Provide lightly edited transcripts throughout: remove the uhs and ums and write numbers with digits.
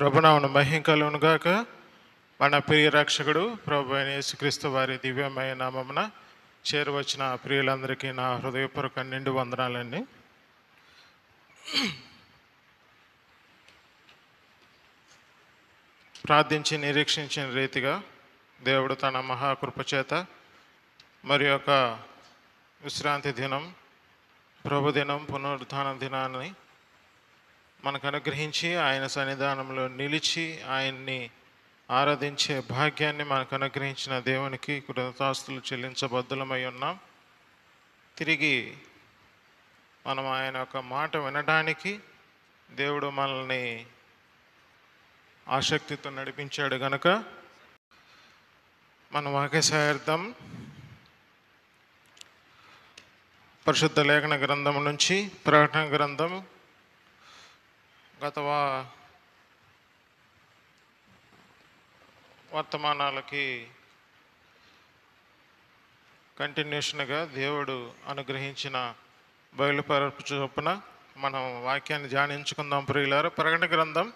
ప్రభునామమున మహిమ కలుగును గాక. మన ప్రియ రక్షకుడు ప్రభు అయిన యేసుక్రీస్తు వారి దివ్యమైన నామమున చేరువచ్చిన ప్రియులందరికీ నా హృదయపూర్వక నిండు వందనాలండి. ప్రార్థించి నిరీక్షించిన రీతిగా దేవుడు తన మహాకృపచేత మరి యొక్క విశ్రాంతి దినం, ప్రభుదినం, పునరుద్ధాన దినాన్ని మనకు అనుగ్రహించి ఆయన సన్నిధానంలో నిలిచి ఆయన్ని ఆరాధించే భాగ్యాన్ని మనకు అనుగ్రహించిన దేవునికి కృతజ్ఞతాస్తుతులు చెల్లించబద్దులమై ఉన్నాం. తిరిగి మనం ఆయన యొక్క మాట వినడానికి దేవుడు మనల్ని ఆసక్తితో నడిపించాడు గనుక మన వాక్యసార్థం పరిశుద్ధ లేఖన గ్రంథం నుంచి ప్రకటన గ్రంథం గత వర్తమానాలకి కంటిన్యూషన్గా దేవుడు అనుగ్రహించిన బయలుపరపు చొప్పున మనం వాక్యాన్ని ధ్యానించుకుందాం. ప్రియులారా, ప్రకటన గ్రంథం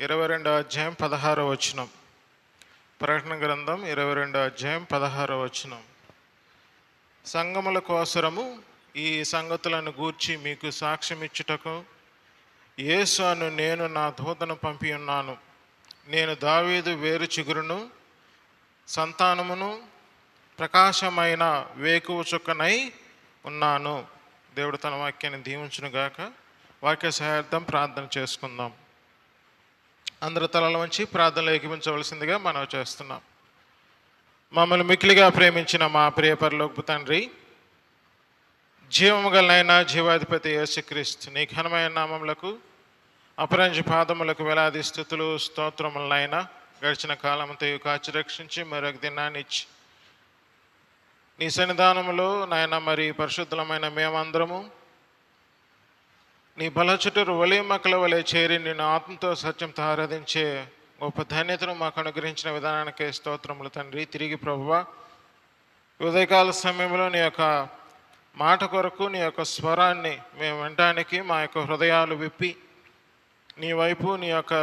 22వ అధ్యాయం 16వ వచనం. ప్రకటన గ్రంథం 22వ అధ్యాయం 16వ వచనం. సంగముల కోసరము ఈ సంగతులను గూర్చి మీకు సాక్ష్యమిచ్చుటకు యేసు అను నేను నా దూతను పంపి ఉన్నాను. నేను దావీదు వేరు చిగురును, సంతానమును, ప్రకాశమైన వేకువ చుక్కనై ఉన్నాను. దేవుడు తన వాక్యాన్ని దీవించునుగాక. వాక్య సహాయార్థం ప్రార్థన చేసుకుందాం. అందరూ తలల వంచి ప్రార్థనలు ఏకీపించవలసిందిగా మనం చేస్తున్నాం. మమ్మల్ని మిక్కిలిగా ప్రేమించిన మా ప్రియ పరలోకపు తండ్రి, జీవము గలనైన జీవాధిపతి యేసుక్రీస్తు నీ ఘనమైన నామములకు అపరంజి పాదములకు వేలాది స్తుతులు స్తోత్రములనైనా గడిచిన కాలంతో కాచి రక్షించి మరొక దినాన్ని ఇచ్చి నీ సన్నిధానములో నాయన మరి పరిశుద్ధమైన మేమందరము నీ బల చుట్టూరు ఒలీమకల వలె చేరి నిన్ను ఆత్మతో సత్యంతో ఆరాధించే గొప్ప ధన్యతను మాకు అనుగ్రహించిన విధానానికే స్తోత్రములు తండ్రి. తిరిగి ప్రభువా, ఉదయకాల సమయంలో నీ యొక్క మాట కొరకు నీ యొక్క స్వరాన్ని మేము వినడానికి మా యొక్క హృదయాలు విప్పి నీ వైపు నీ యొక్క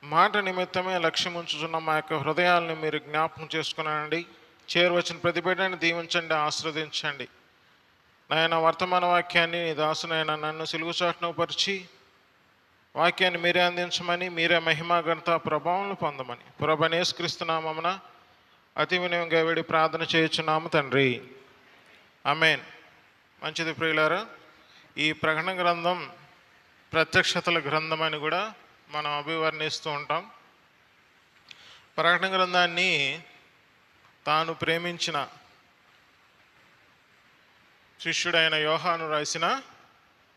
మాట నిమిత్తమే లక్ష్యం ఉంచుతున్న మా యొక్క హృదయాలను మీరు జ్ఞాపకం చేసుకున్నానండి. చేరువచ్చిన ప్రతి బిడ్డని దీవించండి, ఆశీర్వదించండి. నాయన వర్తమాన వాక్యాన్ని నీ దాసునైనా నన్ను సిలువు చాటును పరిచి వాక్యాన్ని మీరే అందించమని, మీరే మహిమా ఘనత ప్రభావం పొందమని ప్రభువైన యేసుక్రీస్తు నామమున అతి వినయంగా వేడి ప్రార్థన చేయుచున్నాము తండ్రి, ఆమేన్. మంచిది ప్రియులారా, ఈ ప్రకటన గ్రంథం ప్రత్యక్షతల గ్రంథం అని కూడా మనం అభివర్ణిస్తూ ఉంటాం. ప్రకటన గ్రంథాన్ని తాను ప్రేమించిన శిష్యుడైన యోహాను రాసిన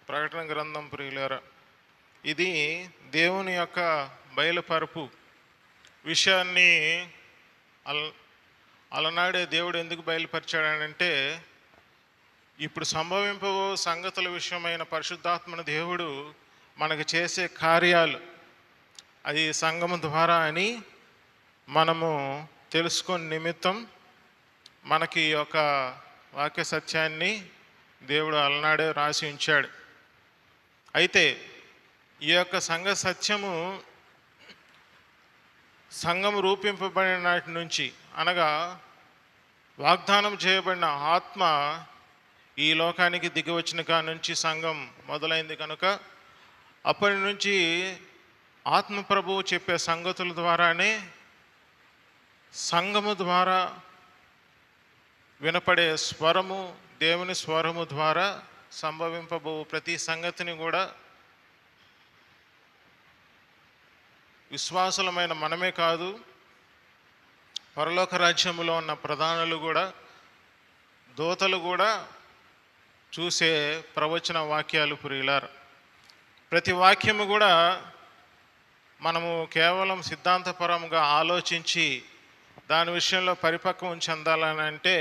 ప్రకటన గ్రంథం ప్రియులారా, ఇది దేవుని యొక్క బయలుపరుపు విషయాన్ని అలనాడే దేవుడు ఎందుకు బయలుపరిచాడంటే, ఇప్పుడు సంభవింపబో సంగతుల విషయమైన పరిశుద్ధాత్మన దేవుడు మనకు చేసే కార్యాలు అది సంఘము ద్వారా అని మనము తెలుసుకొని నిమిత్తం మనకి ఈ యొక్క వాక్య సత్యాన్ని దేవుడు అలనాడే రాసి ఉంచాడు. అయితే ఈ యొక్క సంఘ సత్యము సంఘము రూపింపబడిన నాటి నుంచి, అనగా వాగ్దానం చేయబడిన ఆత్మ ఈ లోకానికి దిగి వచ్చిన కాడి నుంచి సంఘం మొదలైంది కనుక అప్పటి నుంచి ఆత్మ ప్రభువు చెప్పే సంగతుల ద్వారానే సంఘము ద్వారా వినపడే స్వరము, దేవుని స్వరము ద్వారా సంభవింపబో ప్రతి సంగతిని కూడా విశ్వాసులమైన మనమే కాదు, పరలోక రాజ్యములో ఉన్న ప్రధానులు కూడా, దూతలు కూడా చూసే ప్రవచన వాక్యాలు ప్రియులారా. ప్రతి వాక్యము కూడా మనము కేవలం సిద్ధాంతపరంగా ఆలోచించి దాని విషయంలో పరిపక్వం చెందాలని అంటే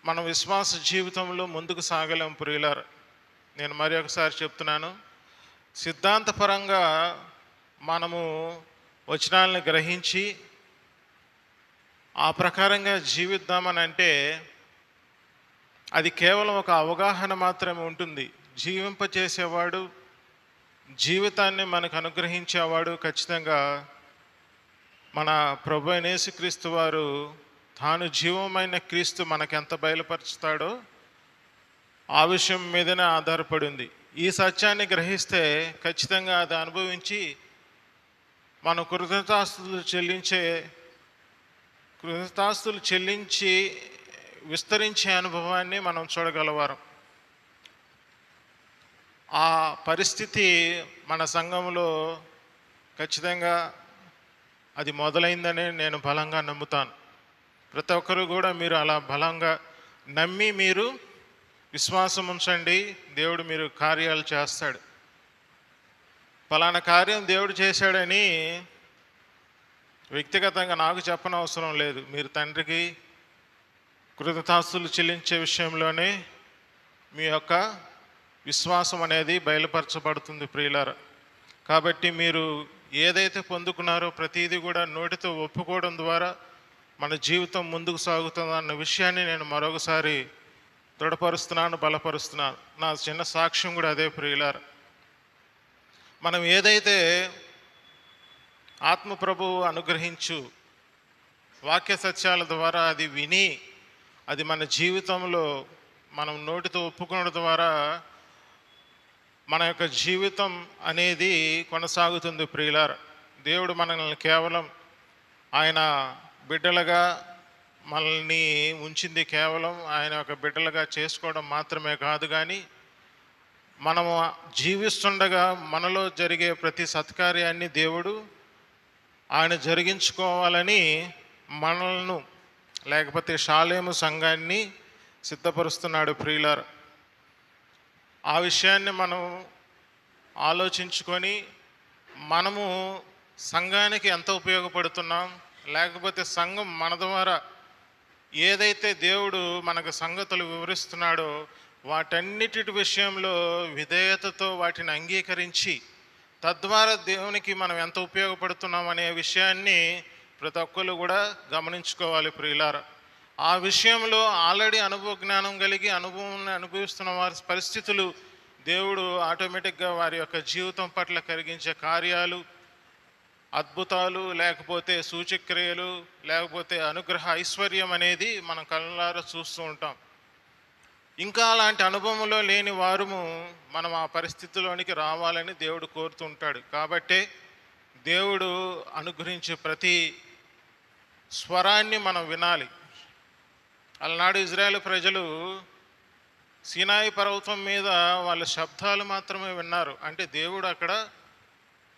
మన విశ్వాస జీవితంలో ముందుకు సాగలేం ప్రియులారా. నేను మరి ఒకసారి చెప్తున్నాను, సిద్ధాంతపరంగా మనము వచనాలను గ్రహించి ఆ ప్రకారంగా జీవిద్దామని అంటే అది కేవలం ఒక అవగాహన మాత్రమే ఉంటుంది. జీవింపచేసేవాడు జీవితాన్ని మనకు అనుగ్రహించేవాడు ఖచ్చితంగా మన ప్రభు అయిన యేసుక్రీస్తు వారు. తాను జీవమైన క్రీస్తు మనకెంత బయలుపరుచుతాడో ఆ విషయం మీదనే ఆధారపడి ఉంది. ఈ సత్యాన్ని గ్రహిస్తే ఖచ్చితంగా అది అనుభవించి మన కృతజ్ఞతాస్తులు చెల్లించి విస్తరించే అనుభవాన్ని మనం చూడగలవారం. ఆ పరిస్థితి మన సంఘంలో ఖచ్చితంగా అది మొదలైందని నేను బలంగా నమ్ముతాను. ప్రతి ఒక్కరు కూడా మీరు అలా బలంగా నమ్మి మీరు విశ్వాసం ఉంచండి. దేవుడు మీరు కార్యాలు చేస్తాడు. ఫలానా కార్యం దేవుడు చేశాడని వ్యక్తిగతంగా నాకు చెప్పనవసరం లేదు. మీరు తండ్రికి కృతజ్ఞతాస్తులు చెల్లించే విషయంలోనే మీ యొక్క విశ్వాసం అనేది బయలుపరచబడుతుంది ప్రియులారా. కాబట్టి మీరు ఏదైతే పొందుకున్నారో ప్రతిదీ కూడా నోటితో ఒప్పుకోవడం ద్వారా మన జీవితం ముందుకు సాగుతుందన్న విషయాన్ని నేను మరొకసారి దృఢపరుస్తున్నాను, బలపరుస్తున్నాను. నా చిన్న సాక్ష్యం కూడా అదే ప్రియులారా. మనం ఏదైతే ఆత్మ ప్రభువు అనుగ్రహించు వాక్య సత్యాల ద్వారా అది విని అది మన జీవితంలో మనం నోటితో ఒప్పుకోవడం ద్వారా మన యొక్క జీవితం అనేది కొనసాగుతుంది ప్రియులారా. దేవుడు మనల్ని కేవలం ఆయన బిడ్డలుగా మనల్ని ఉంచింది కేవలం ఆయన యొక్క బిడ్డలుగా చేసుకోవడం మాత్రమే కాదు, కానీ మనము జీవిస్తుండగా మనలో జరిగే ప్రతి సత్కార్యాన్ని దేవుడు ఆయన జరిగించుకోవాలని మనల్ని లేకపోతే షాలేము సంఘాన్ని సిద్ధపరుస్తున్నాడు ప్రియులారా. ఆ విషయాన్ని మనం ఆలోచించుకొని మనము సంఘానికి ఎంత ఉపయోగపడుతున్నాం, లేకపోతే సంఘం మన ద్వారా ఏదైతే దేవుడు మనకు సంగతులు వివరిస్తున్నాడో వాటన్నిటి విషయంలో విధేయతతో వాటిని అంగీకరించి తద్వారా దేవునికి మనం ఎంత ఉపయోగపడుతున్నాం అనే విషయాన్ని ప్రతి ఒక్కరు కూడా గమనించుకోవాలి ప్రియులారా. ఆ విషయంలో ఆల్రెడీ అనుభవ జ్ఞానం కలిగి అనుభవాన్ని అనుభవిస్తున్న వారి పరిస్థితులు దేవుడు ఆటోమేటిక్గా వారి యొక్క జీవితం పట్ల కలిగించే కార్యాలు, అద్భుతాలు, లేకపోతే సూచక్రియలు, లేకపోతే అనుగ్రహ ఐశ్వర్యం అనేది మనం కళ్ళారా చూస్తూ ఉంటాం. ఇంకా అలాంటి అనుభవంలో లేని వారము మనం ఆ పరిస్థితిలోనికి రావాలని దేవుడు కోరుతుంటాడు. కాబట్టే దేవుడు అనుగ్రహించే ప్రతి స్వరాన్ని మనం వినాలి. అలనాడు ఇజ్రాయేల్ ప్రజలు సీనాయి పర్వతం మీద వాళ్ళ శబ్దాలు మాత్రమే విన్నారు. అంటే దేవుడు అక్కడ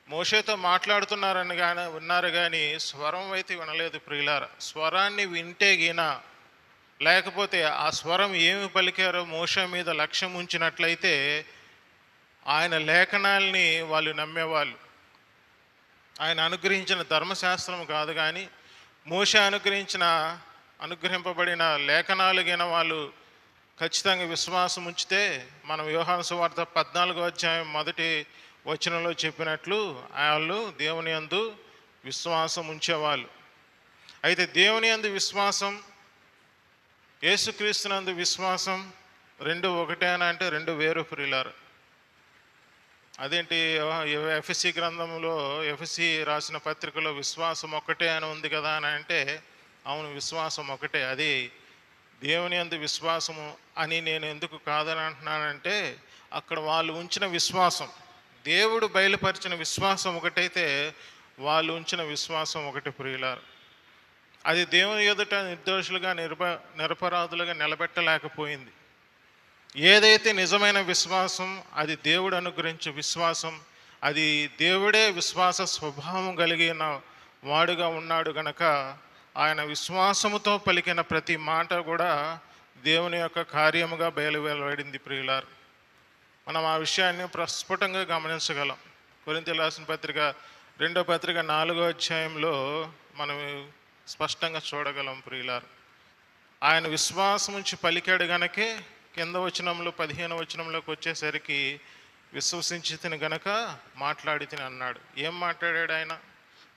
మోషేతో మాట్లాడుతున్నారని విన్నారు, కానీ స్వరం అయితే వినలేదు ప్రియులారా. స్వరాన్ని వింటే గిన లేకపోతే ఆ స్వరం ఏమి పలికారో మోషే మీద లక్ష్యం ఉంచినట్లయితే ఆయన లేఖనాల్ని వాళ్ళు నమ్మేవాళ్ళు. ఆయన అనుగ్రహించిన ధర్మశాస్త్రం కాదు, కానీ మోషే అనుగ్రహింపబడిన లేఖనాలు గిన వాళ్ళు ఖచ్చితంగా విశ్వాసం ఉంచితే మనం యోహాను సువార్త 14వ అధ్యాయం 1వ వచనంలో చెప్పినట్లు వాళ్ళు దేవుని యందు విశ్వాసం ఉంచేవాళ్ళు. అయితే దేవుని యందు విశ్వాసం, యేసుక్రీస్తునందు విశ్వాసం రెండు ఒకటే అని అంటే రెండు వేరు ప్రియులారు. అదేంటి ఎఫ్ఎస్సి గ్రంథంలో ఎఫ్ఎస్సి రాసిన పత్రికలో విశ్వాసం ఒక్కటే అని ఉంది కదా అని అంటే అవును, విశ్వాసం ఒకటే. అది దేవుని యందు విశ్వాసము అని నేను ఎందుకు కాదని అంటున్నానంటే అక్కడ వాళ్ళు ఉంచిన విశ్వాసం, దేవుడు బయలుపరిచిన విశ్వాసం ఒకటైతే వాళ్ళు ఉంచిన విశ్వాసం ఒకటి ప్రియులారు. అది దేవుని ఎదుట నిర్దోషులుగా నిరపరాధులుగా నిలబెట్టలేకపోయింది. ఏదైతే నిజమైన విశ్వాసం, అది దేవుడు అనుగ్రహించే విశ్వాసం, అది దేవుడే విశ్వాస స్వభావం కలిగిన వాడుగా ఉన్నాడు గనక ఆయన విశ్వాసముతో పలికిన ప్రతి మాట కూడా దేవుని యొక్క కార్యముగా బయలువెళ్ళబడింది ప్రియులారు. మనం ఆ విషయాన్ని ప్రస్ఫుటంగా గమనించగలం. కొరింథీయులకు రాసిన పత్రిక 2వ పత్రిక 4వ అధ్యాయంలో మనం స్పష్టంగా చూడగలం ప్రియులారు. ఆయన విశ్వాసం నుంచి పలికాడు గనకే కింద వచనంలో 15వ వచనంలోకి వచ్చేసరికి విశ్వసించి తిని గనక మాట్లాడి తిని అన్నాడు. ఏం మాట్లాడాడు ఆయన?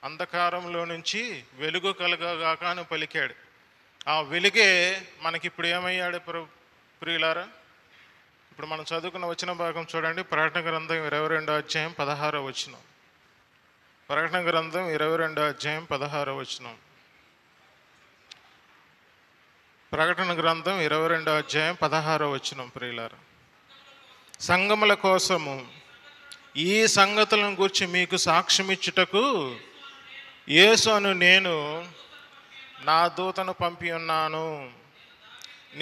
అంధకారంలో నుంచి వెలుగు కలగగాక అని పలికాడు. ఆ వెలుగే మనకిప్పుడు ఏమయ్యాడు ప్రియులారా? ఇప్పుడు మనం చదువుకున్న వచన భాగం చూడండి. ప్రకటన గ్రంథం 22వ అధ్యాయం 16వ వచనం. ప్రకటన గ్రంథం 22వ అధ్యాయం 16వ వచనం. ప్రకటన గ్రంథం 22వ అధ్యాయం 16వ వచనం. ప్రియులారా, సంఘముల కోసము ఈ సంగతులను గురించి మీకు సాక్ష్యమిచ్చుటకు యేసు అను నేను నా దూతను పంపి ఉన్నాను.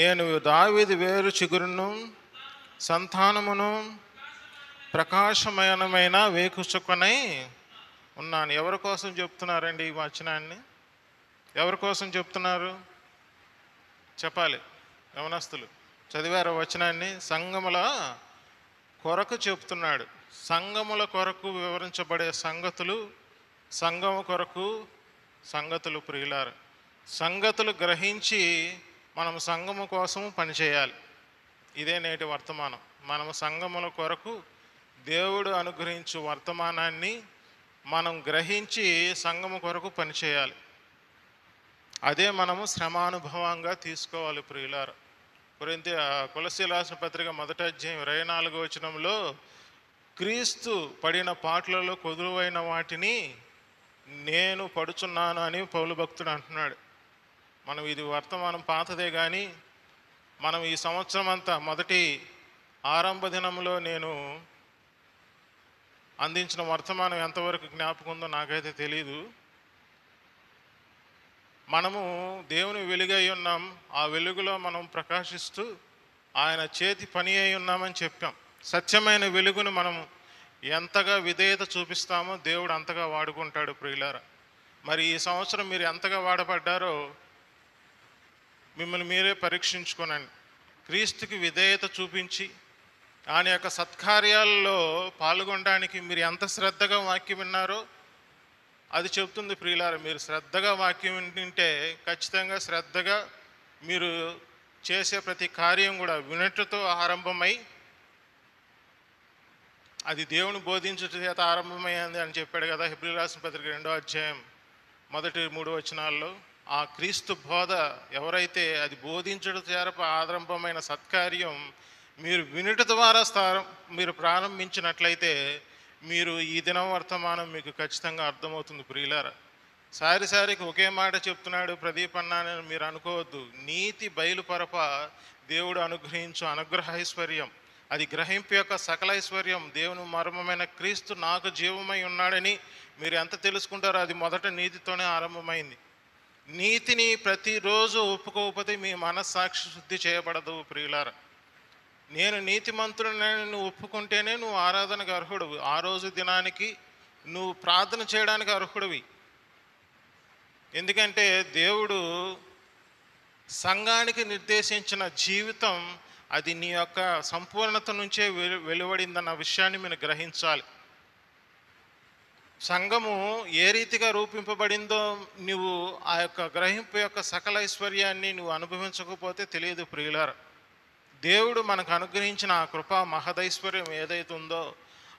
నేను దావీదు వేరు చిగురును సంతానమును ప్రకాశమయమైన వేకుచుకొనై ఉన్నాను. ఎవరి కోసం చెప్తున్నారండి ఈ వచనాన్ని? ఎవరి కోసం చెప్తున్నారు చెప్పాలి. యవనస్తులు చదివారు వచనాన్ని? సంఘముల కొరకు చెప్తున్నాడు. సంఘముల కొరకు వివరించబడే సంగతులు, సంఘము కొరకు సంగతులు. ప్రియులారు, సంగతులు గ్రహించి మనం సంఘము కోసము పనిచేయాలి. ఇదే నేటి వర్తమానం. మనము సంఘముల కొరకు దేవుడు అనుగ్రహించు వర్తమానాన్ని మనం గ్రహించి సంఘము కొరకు పనిచేయాలి. అదే మనము శ్రమానుభవంగా తీసుకోవాలి. ప్రియులారు, కొలస్సీయులకు రాసిన పత్రిక 1వ అధ్యాయం 24వ వచనంలో క్రీస్తు పడిన పాటలలో కొదువైన వాటిని నేను పడుచున్నాను అని పౌలు భక్తుడు అంటున్నాడు. మనం ఇది వర్తమానం పాతదే, కానీ మనం ఈ సంవత్సరం అంతా మొదటి ఆరంభ దినంలో నేను అందించిన వర్తమానం ఎంతవరకు జ్ఞాపకం ఉందో నాకైతే తెలీదు. మనము దేవుని వెలుగై ఉన్నాం. ఆ వెలుగులో మనం ప్రకాశిస్తూ ఆయన చేతి పని అయి ఉన్నామని చెప్పాం. సత్యమైన వెలుగును మనం ఎంతగా విధేయత చూపిస్తామో దేవుడు అంతగా వాడుకుంటాడు. ప్రియులారా, మరి ఈ సంవత్సరం మీరు ఎంతగా వాడబడ్డారో మిమ్మల్ని మీరే పరీక్షించుకోనండి. క్రీస్తుకి విధేయత చూపించి ఆయన యొక్క సత్కార్యాల్లో పాల్గొనడానికి మీరు ఎంత శ్రద్ధగా వాక్యం విన్నారో అది చెప్తుంది. ప్రియులారా, మీరు శ్రద్ధగా వాక్యం వింటే ఖచ్చితంగా శ్రద్ధగా మీరు చేసే ప్రతి కార్యం కూడా వినట్టుతో ఆరంభమై అది దేవుని బోధించుట చేత ఆరంభమైంది అని చెప్పాడు కదా హెబ్రీయులకు రాసిన పత్రిక 2వ అధ్యాయం మొదటి 3 వచనాల్లో. ఆ క్రీస్తు బోధ ఎవరైతే అది బోధించుట చేత ఆరంభమైన సత్కార్యం మీరు వినుట ద్వారా మీరు ప్రారంభించినట్లయితే మీరు ఈ దినం వర్తమానం మీకు ఖచ్చితంగా అర్థమవుతుంది. ప్రియులారా, సారికి ఒకే మాట చెప్తున్నాడు ప్రదీప్ అన్న అని మీరు అనుకోవద్దు. నీతి బయలుపరప దేవుడు అనుగ్రహించు అనుగ్రహైశ్వర్యం, అది గ్రహింపు యొక్క సకల ఐశ్వర్యం. దేవుని మర్మమైన క్రీస్తు నాకు జీవమై ఉన్నాడని మీరు ఎంత తెలుసుకుంటారో అది మొదట నీతితోనే ఆరంభమైంది. నీతిని ప్రతిరోజు ఒప్పుకోకపోతే మీ మనస్సాక్షి శుద్ధి చేయబడదు. ప్రియులారా, నేను నీతిమంతుడిని నువ్వు ఒప్పుకుంటేనే నువ్వు ఆరాధనకు అర్హుడివి. ఆ రోజు దినానికి నువ్వు ప్రార్థన చేయడానికి అర్హుడివి. ఎందుకంటే దేవుడు సంఘానికి నిర్దేశించిన జీవితం అది నీ యొక్క సంపూర్ణత నుంచే వెలువడిందన్న విషయాన్ని మీరు గ్రహించాలి. సంఘము ఏ రీతిగా రూపింపబడిందో నువ్వు ఆ యొక్క గ్రహింపు యొక్క సకల ఐశ్వర్యాన్ని నువ్వు అనుభవించకపోతే తెలియదు. ప్రియులారా, దేవుడు మనకు అనుగ్రహించిన ఆ కృపా మహదైశ్వర్యం ఏదైతే ఉందో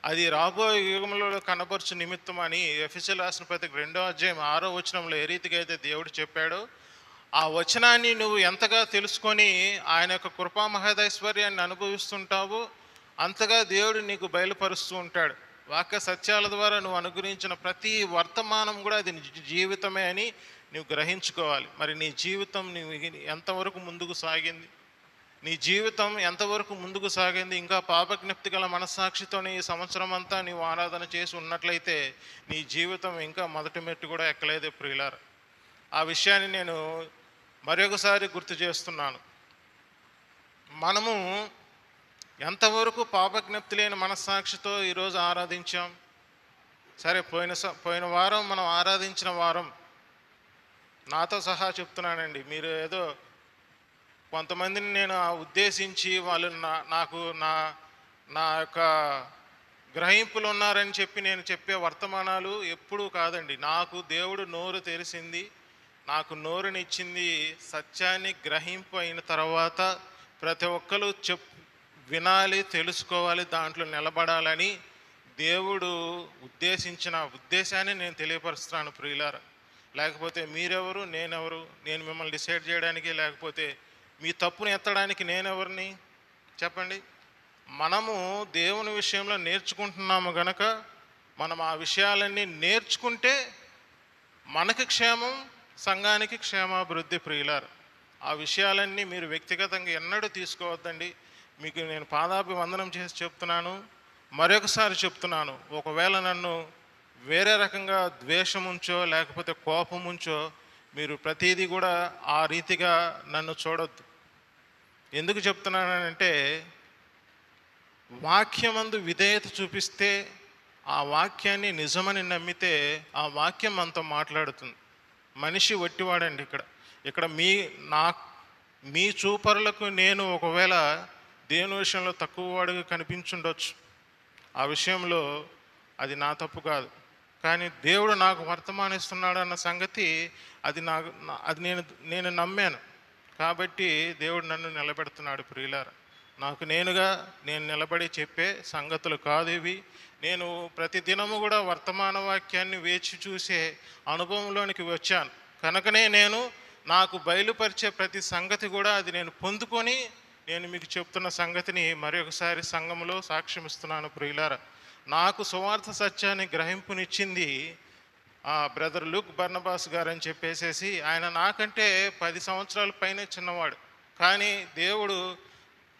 అది రాబోయే యుగంలో కనబర్చు నిమిత్తం అని ఎఫెసీయులకు రాసిన పత్రిక 2వ అధ్యాయం 6వ వచనంలో ఏ రీతిగా అయితే దేవుడు చెప్పాడో ఆ వచనాన్ని నువ్వు ఎంతగా తెలుసుకొని ఆయన యొక్క కృపా మహదైశ్వర్యాన్ని అనుభవిస్తుంటావో అంతగా దేవుడు నీకు బయలుపరుస్తూ ఉంటాడు. వాక్య సత్యాల ద్వారా నువ్వు అనుగ్రహించిన ప్రతి వర్తమానం కూడా అది జీవితమే అని నువ్వు గ్రహించుకోవాలి. మరి నీ జీవితం నువ్వు ఎంతవరకు ముందుకు సాగింది? నీ జీవితం ఎంతవరకు ముందుకు సాగింది? ఇంకా పాపజ్ఞప్తి గల మనస్సాక్షితోనే ఈ సంవత్సరం అంతా నీవు ఆరాధన చేసి ఉన్నట్లయితే నీ జీవితం ఇంకా మొదటి మెట్టు కూడా ఎక్కలేదే. ప్రియులారా, ఆ విషయాన్ని నేను మరొకసారి గుర్తు చేస్తున్నాను. మనము ఎంతవరకు పాపజ్ఞప్తి లేని మనస్సాక్షితో ఈరోజు ఆరాధించాం? సరే, పోయిన వారం మనం ఆరాధించిన వారం నాతో సహా చెప్తున్నానండి. మీరు ఏదో కొంతమందిని నేను ఉద్దేశించి వాళ్ళు నాకు నా యొక్క గ్రహింపులు ఉన్నారని చెప్పి నేను చెప్పే వర్తమానాలు ఎప్పుడూ కాదండి. నాకు దేవుడు నోరు తెరిచింది, నాకు నోరునిచ్చింది సత్యాన్ని గ్రహింపు అయిన తర్వాత ప్రతి ఒక్కరు వినాలి, తెలుసుకోవాలి, దాంట్లో నిలబడాలని దేవుడు ఉద్దేశించిన ఉద్దేశాన్ని నేను తెలియపరుస్తున్నాను. ప్రియులారా, లేకపోతే మీరెవరు, నేనెవరు? నేను మిమ్మల్ని డిసైడ్ చేయడానికి, లేకపోతే మీ తప్పును ఎత్తడానికి నేనెవరిని చెప్పండి? మనము దేవుని విషయంలో నేర్చుకుంటున్నాము గనక మనం ఆ విషయాలన్నీ నేర్చుకుంటే మనకి క్షేమం, సంఘానికి క్షేమాభివృద్ధి. ప్రియులారు, ఆ విషయాలన్నీ మీరు వ్యక్తిగతంగా ఎన్నడూ తీసుకోవద్దండి. మీకు నేను పాదాభివందనం చేసి చెప్తున్నాను, మరొకసారి చెప్తున్నాను. ఒకవేళ నన్ను వేరే రకంగా ద్వేషం ఉంచో లేకపోతే కోపం ఉంచో మీరు ప్రతిదీ కూడా ఆ రీతిగా నన్ను చూడొద్దు. ఎందుకు చెప్తున్నానంటే, వాక్యమందు విధేయత చూపిస్తే, ఆ వాక్యాన్ని నిజమని నమ్మితే ఆ వాక్యం మనతో మాట్లాడుతుంది. మనిషి వట్టివాడండి. ఇక్కడ మీ చూపరులకు నేను ఒకవేళ దేవుని విషయంలో తక్కువ వాడుగా కనిపించుండొచ్చు. ఆ విషయంలో అది నా తప్పు కాదు. కానీ దేవుడు నాకు వర్తమానిస్తున్నాడు అన్న సంగతి అది నేను నమ్మాను. కాబట్టి దేవుడు నన్ను నిలబెడుతున్నాడు. ప్రియులారా, నేను నిలబడి చెప్పే సంగతులు కాదు ఇవి. నేను ప్రతి దినము కూడా వర్తమాన వాక్యాన్ని వేచి చూసే అనుభవంలోనికి వచ్చాను కనుకనే నాకు బయలుపరిచే ప్రతి సంగతి కూడా అది నేను పొందుకొని నేను మీకు చెప్తున్న సంగతిని మరొకసారి సంఘంలో సాక్ష్యమిస్తున్నాను. ప్రియులారా, నాకు సువార్త సత్యాన్ని గ్రహింపునిచ్చింది బ్రదర్ లూక్ బర్నబాస్ గారు అని చెప్పేసేసి. ఆయన నాకంటే 10 సంవత్సరాల పైనే చిన్నవాడు. కానీ దేవుడు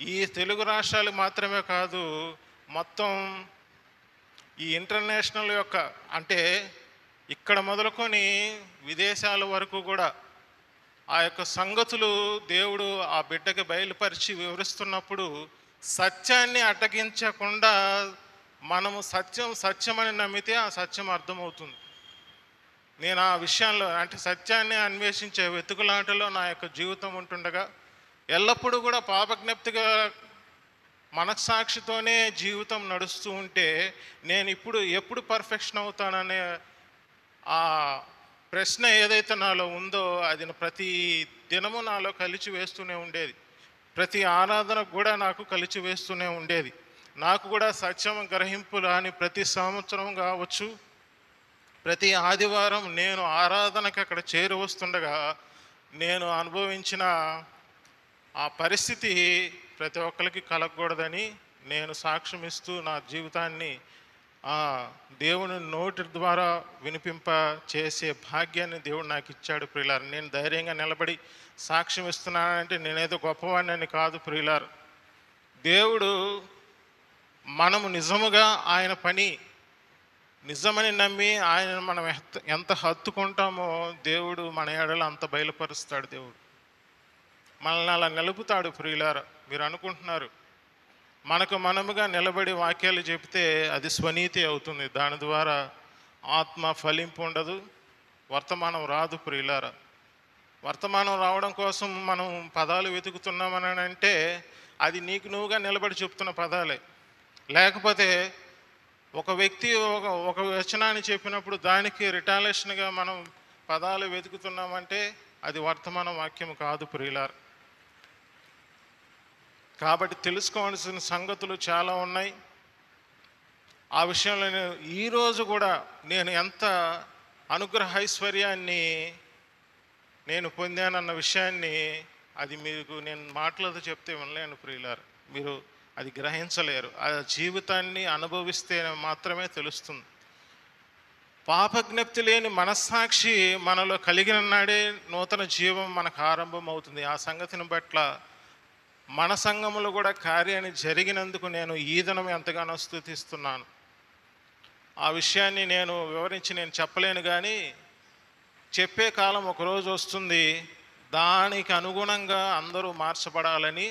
ఈ తెలుగు రాష్ట్రాలు మాత్రమే కాదు, మొత్తం ఈ ఇంటర్నేషనల్ అంటే ఇక్కడ మొదలుకొని విదేశాల వరకు కూడా ఆ యొక్క సంగతులు దేవుడు ఆ బిడ్డకి బయలుపరిచి వివరిస్తున్నప్పుడు సత్యాన్ని అడ్డగించకుండా మనము సత్యమని నమ్మితే ఆ సత్యం అర్థమవుతుంది. నేను ఆ విషయంలో అంటే సత్యాన్ని అన్వేషించే వెతుకులాటలో నా యొక్క జీవితం ఉంటుండగా ఎల్లప్పుడూ కూడా పాపజ్ఞప్తిగా మనస్సాక్షితోనే జీవితం నడుస్తూ ఉంటే నేను ఎప్పుడు పర్ఫెక్షన్ అవుతాననే ఆ ప్రశ్న ఏదైతే నాలో ఉందో అది ప్రతి దినము నాలో కలిచి వేస్తూనే ఉండేది. ప్రతి ఆరాధనకు కూడా నాకు కలిచి వేస్తూనే ఉండేది. నాకు కూడా సత్యం గ్రహింపు రాని ప్రతి సంవత్సరం కావచ్చు, ప్రతి ఆదివారం నేను ఆరాధనకి అక్కడ చేరి వస్తుండగా నేను అనుభవించిన ఆ పరిస్థితి ప్రతి ఒక్కరికి కలగకూడదని నేను సాక్ష్యం ఇస్తూ నా జీవితాన్ని దేవుని నోటి ద్వారా వినిపింప చేసే భాగ్యాన్ని దేవుడు నాకు ఇచ్చాడు. ప్రియులారు, నేను ధైర్యంగా నిలబడి సాక్ష్యం ఇస్తున్నానంటే నేనేదో గొప్పవాడిని అని కాదు. ప్రియులారు, దేవుడు మనము నిజముగా ఆయన పని నిజమని నమ్మి ఆయన మనం ఎంత హత్తుకుంటామో దేవుడు మన ఎడల అంత బయలుపరుస్తాడు. దేవుడు మనల్ని అలా నిలుపుతాడు. ప్రియులారా, మీరు అనుకుంటున్నారు మనముగా నిలబడి వాక్యాలు చెబితే అది స్వనీతి అవుతుంది, దాని ద్వారా ఆత్మ ఫలింపు ఉండదు, వర్తమానం రాదు. ప్రియులారా, వర్తమానం రావడం కోసం మనం పదాలు వెతుకుతున్నామని అంటే అది నీకు నువ్వుగా నిలబడి చెప్తున్న పదాలే. లేకపోతే ఒక వ్యక్తి ఒక వచనాన్ని చెప్పినప్పుడు దానికి రిటాలేషన్గా మనం పదాలు వెతుకుతున్నామంటే అది వర్తమాన వాక్యం కాదు. ప్రియులారా, కాబట్టి తెలుసుకోవాల్సిన సంగతులు చాలా ఉన్నాయి. ఆ విషయంలో ఈరోజు కూడా నేను ఎంత అనుగ్రహైశ్వర్యాన్ని నేను పొందానన్న విషయాన్ని అది మీకు నేను మాటలతో చెప్తే వినలేను. ప్రియులారు, మీరు అది గ్రహించలేరు. ఆ జీవితాన్ని అనుభవిస్తే మాత్రమే తెలుస్తుంది. పాపజ్ఞప్తి లేని మనస్సాక్షి మనలో కలిగిన నాడే నూతన జీవం మనకు ఆరంభం అవుతుంది. ఆ సంగతిని పట్ల మన సంఘములో కూడా కార్యాన్ని జరిగినందుకు నేను ఈ దినం ఎంతగానో స్తుతిస్తున్నాను. ఆ విషయాన్ని నేను చెప్పలేను, కానీ చెప్పే కాలం ఒకరోజు వస్తుంది. దానికి అనుగుణంగా అందరూ మార్చబడాలని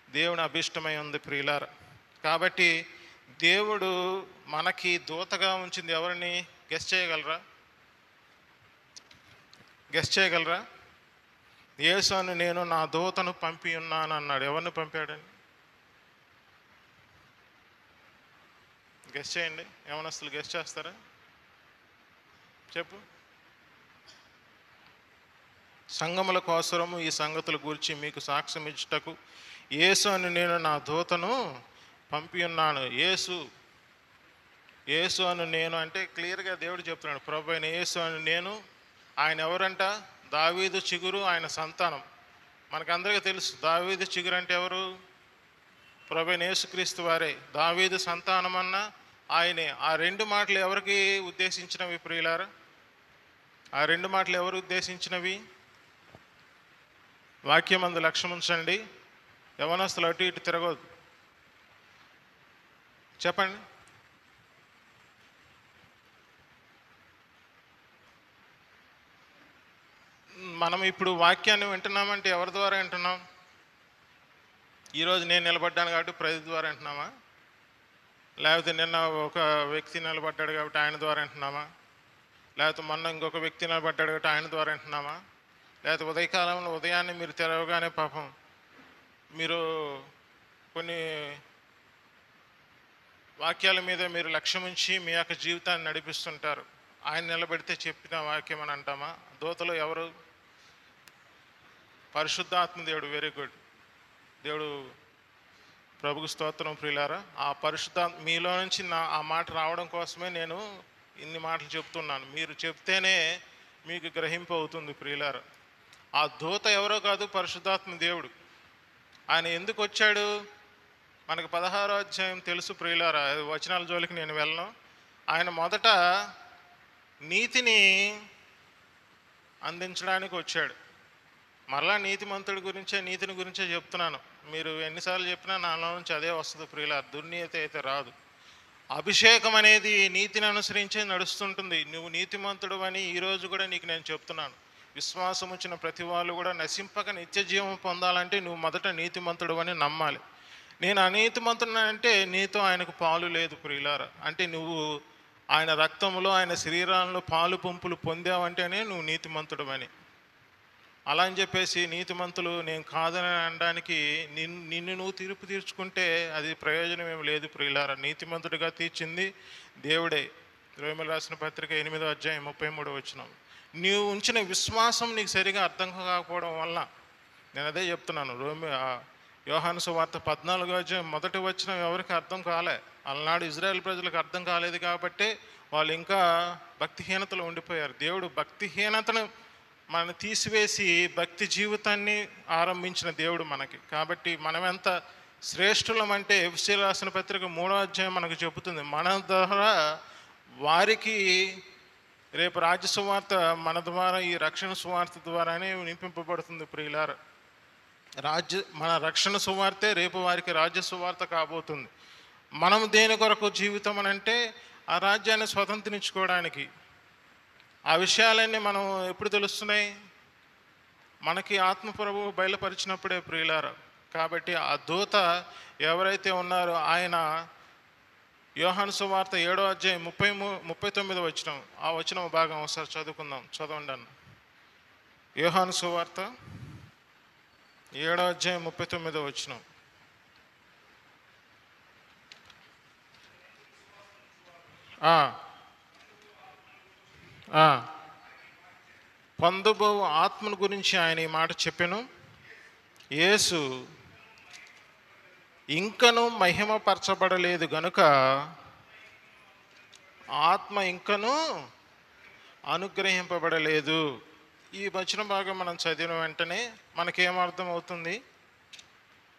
దేవుని అభిష్టమై ఉంది. ప్రియులారా, కాబట్టి దేవుడు మనకి దూతగా ఉంచింది ఎవరిని గెస్ చేయగలరా? యేసు అని నేను నా దూతను పంపి ఉన్నాను అన్నాడు. ఎవరిని పంపాడని గెస్ చేయండి. యవనస్తులు గెస్ చేస్తారా? చెప్పు. సంఘములకు అవసరము ఈ సంగతుల గురించి మీకు సాక్ష్యం ఇచ్చుటకు యేసు అని నేను నా దూతను పంపి ఉన్నాను. యేసు అని నేను అంటే క్లియర్గా దేవుడు చెప్తున్నాడు. ప్రభు అయిన యేసు అని నేను. ఆయన ఎవరంట? దావీదు చిగురు, ఆయన సంతానం. మనకందరికీ తెలుసు దావీదు చిగురు అంటే ఎవరు? ప్రభువైన యేసుక్రీస్తు వారే. దావీదు సంతానమన్నా ఆయనే. ఆ రెండు మాటలు ఎవరికి ఉద్దేశించినవి ప్రియులారా? ఆ రెండు మాటలు ఎవరు ఉద్దేశించినవి? వాక్యమందు లక్ష్యం ఉంచండి. యవనస్తులు అటు ఇటు తిరగొద్దు. చెప్పండి. మనం ఇప్పుడు వాక్యాన్ని వింటున్నామంటే ఎవరి ద్వారా వింటున్నాం? ఈరోజు నేను నిలబడ్డాను కాబట్టి ప్రతి ద్వారా వింటున్నామా? లేకపోతే నిన్న ఒక వ్యక్తి నిలబడ్డాడు కాబట్టి ఆయన ద్వారా వింటున్నామా? లేకపోతే మొన్న ఇంకొక వ్యక్తి నిలబడ్డాడు కాబట్టి ఆయన ద్వారా వింటున్నామా? లేకపోతే ఉదయకాలంలో ఉదయాన్నే మీరు తెరవగానే పాపం మీరు కొన్ని వాక్యాల మీద మీరు లక్ష్యం ఉంచి మీ యొక్క జీవితాన్ని నడిపిస్తుంటారు. ఆయన నిలబెడితే చెప్పిన వాక్యం అని అంటామా? దూతలు ఎవరు? పరిశుద్ధాత్మ దేవుడు. Very good. దేవుడు ప్రభుకు స్తోత్రం ప్రియులారా. ఆ పరిశుద్ధాత్మ మీలో నుంచి ఆ మాట రావడం కోసమే నేను ఇన్ని మాటలు చెప్తున్నాను. మీరు చెప్తేనే మీకు గ్రహింపు అవుతుంది ప్రియులారా. ఆ దూత ఎవరో కాదు, పరిశుద్ధాత్మ దేవుడు. ఆయన ఎందుకు వచ్చాడు? మనకు 16వ అధ్యాయం తెలుసు ప్రియులారా, వచనాల జోలికి నేను వెళ్ళను. ఆయన మొదట నీతిని అందించడానికి వచ్చాడు. మరలా నీతిమంతుడి గురించే, నీతిని గురించే చెప్తున్నాను. మీరు ఎన్నిసార్లు చెప్పినా నాలో నుంచి అదే వస్తుంది ప్రియులారా, దుర్నీతి అయితే రాదు. అభిషేకం అనేది నీతిని అనుసరించే నడుస్తుంటుంది. నువ్వు నీతిమంతుడు అని ఈరోజు కూడా నీకు నేను చెప్తున్నాను. విశ్వాసం వచ్చిన ప్రతి వాళ్ళు కూడా నశింపక నిత్య జీవం పొందాలంటే నువ్వు మొదట నీతిమంతుడు అని నమ్మాలి. నేను అనీతిమంతుడు అంటే నీతో ఆయనకు పాలు లేదు ప్రియులారా. అంటే నువ్వు ఆయన రక్తంలో, ఆయన శరీరంలో పాలు పంపులు పొందావంటేనే నువ్వు నీతిమంతుడు అని. అలా అని చెప్పేసి నీతిమంతులు నేను కాదని అనడానికి నిన్ను నువ్వు తీర్పు తీర్చుకుంటే అది ప్రయోజనం ఏమి లేదు ప్రియులారా. నీతిమంతుడిగా తీర్చింది దేవుడే. రోమీయులకు రాసిన పత్రిక 8వ అధ్యాయం 33వ వచనం. నీవు ఉంచిన విశ్వాసం నీకు సరిగా అర్థం కాకపోవడం వల్ల, నేను అదే చెప్తున్నాను. యోహాను సువార్త 14వ అధ్యాయం మొదటి వచనం ఎవరికి అర్థం కాలే. అలనాడు ఇజ్రాయెల్ ప్రజలకు అర్థం కాలేదు కాబట్టి వాళ్ళు ఇంకా భక్తిహీనతలో ఉండిపోయారు. దేవుడు భక్తిహీనతను మనం తీసివేసి భక్తి జీవితాన్ని ఆరంభించిన దేవుడు మనకి. కాబట్టి మనం ఎంత శ్రేష్ఠులం అంటే ఎఫెసీయులకు రాసిన పత్రిక 3వ అధ్యాయం మనకు చెబుతుంది. మన ద్వారా వారికి రేపు రాజ్య సువార్త మన ద్వారా, ఈ రక్షణ సువార్త ద్వారానే నింపింపబడుతుంది ప్రియులార. మన రక్షణ సువార్తే రేపు వారికి రాజ్య సువార్త కాబోతుంది. మనం దేని కొరకు జీవితం అని అంటే ఆ రాజ్యాన్ని స్వతంత్రించుకోవడానికి. ఆ విషయాలన్నీ మనం ఎప్పుడు తెలుస్తున్నాయి? మనకి ఆత్మప్రభువు బయలుపరిచినప్పుడే ప్రియులార. కాబట్టి ఆ దూత ఎవరైతే ఉన్నారో ఆయన యోహాను సువార్త 7వ అధ్యాయం 39వ వచనం, ఆ వచనం భాగం ఒకసారి చదువుకుందాం. చదవండి అన్న. యోహాను సువార్త 7వ అధ్యాయం 39వ వచనం. పొందబో ఆత్మను గురించి ఆయన ఈ మాట చెప్పెను. యేసు ఇంకను మహిమపరచబడలేదు గనుక ఆత్మ ఇంకను అనుగ్రహింపబడలేదు. ఈ వచన భాగం మనం చదివిన వెంటనే మనకేమర్థం అవుతుంది